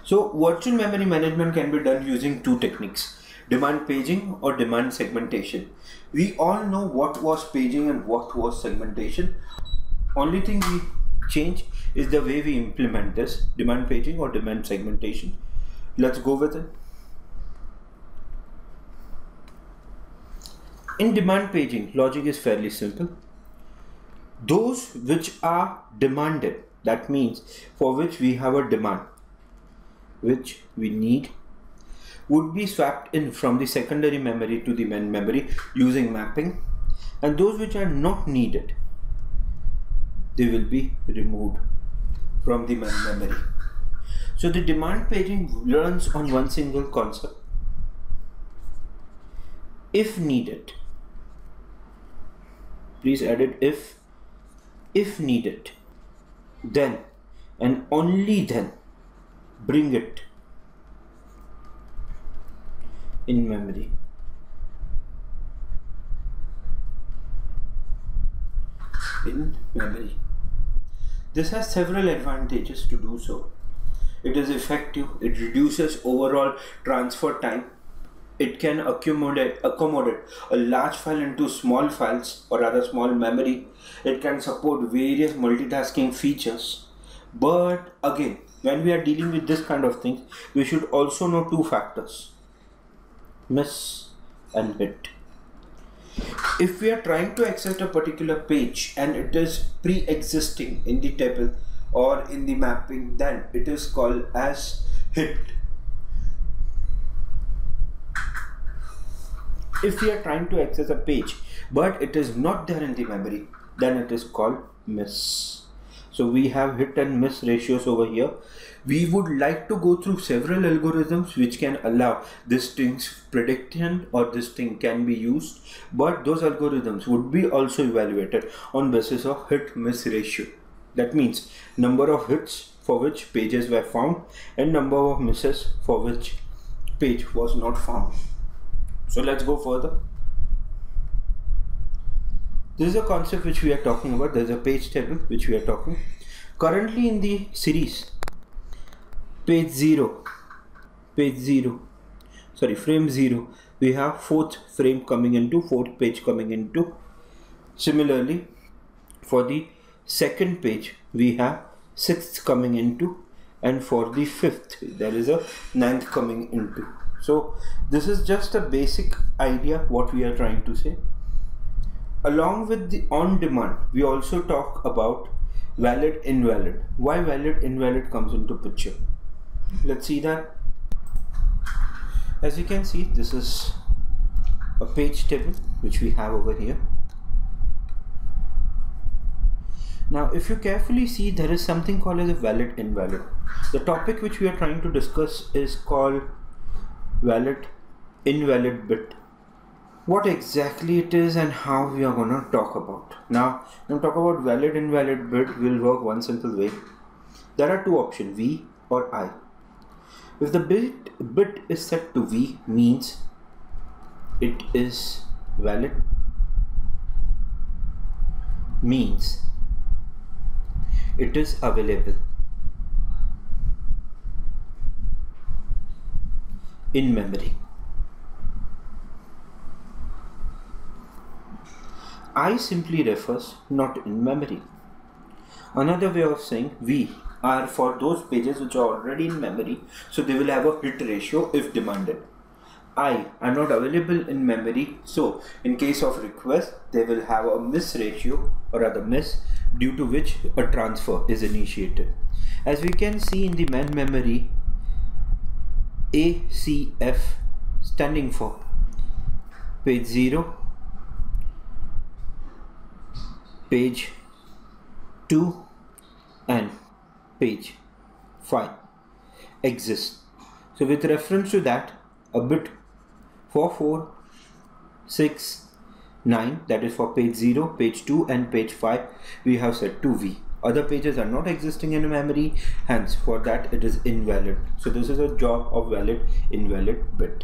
So virtual memory management can be done using two techniques: demand paging or demand segmentation. We all know what was paging and what was segmentation. Only thing we change is the way we implement this: demand paging or demand segmentation. Let's go with it. In demand paging, logic is fairly simple. Those which are demanded, that means for which we have a demand, which we need, would be swapped in from the secondary memory to the main memory using mapping, and those which are not needed, they will be removed from the main memory. So the demand paging runs on one single concept: if needed. Please add it: if needed, then and only then bring it in memory. This has several advantages to do so. It is effective, it reduces overall transfer time, it can accommodate a large file into small files, or rather small memory, it can support various multitasking features. But again, when we are dealing with this kind of things, we should also know two factors: miss and hit. If we are trying to access a particular page and it is pre-existing in the table or in the mapping, then it is called as hit. If we are trying to access a page but it is not there in the memory, then it is called miss. So we have hit and miss ratios over here. We would like to go through several algorithms which can allow this thing's prediction or this thing can be used, but those algorithms would be also evaluated on basis of hit-miss ratio. That means number of hits for which pages were found and number of misses for which page was not found. So let's go further. This is a concept which we are talking about. There is a page table which we are talking. Currently in the series, frame 0, we have fourth frame coming into, fourth page coming into. Similarly, for the second page, we have sixth coming into, and for the fifth, there is a ninth coming into. So this is just a basic idea what we are trying to say. Along with the on demand, we also talk about valid invalid. Why valid invalid comes into picture? Let's see that. As you can see, this is a page table which we have over here. Now if you carefully see, there is something called as a valid invalid. The topic which we are trying to discuss is called valid invalid bit. What exactly it is and how we are gonna talk about. Now when we talk about valid invalid bit, we'll work one simple way. There are two options, V or I. If the bit is set to V, means it is valid, means it is available in memory. I simply refers not in memory. Another way of saying V are for those pages which are already in memory, so they will have a hit ratio if demanded. I are not available in memory, so in case of request, they will have a miss ratio, or rather miss, due to which a transfer is initiated. As we can see in the main memory, ACF standing for page 0, page 2 and page 5 exists. So with reference to that, a bit 4, 4, 6, 9, that is for page 0, page 2 and page 5, we have set to V. Other pages are not existing in memory, hence for that it is invalid. So this is a job of valid invalid bit.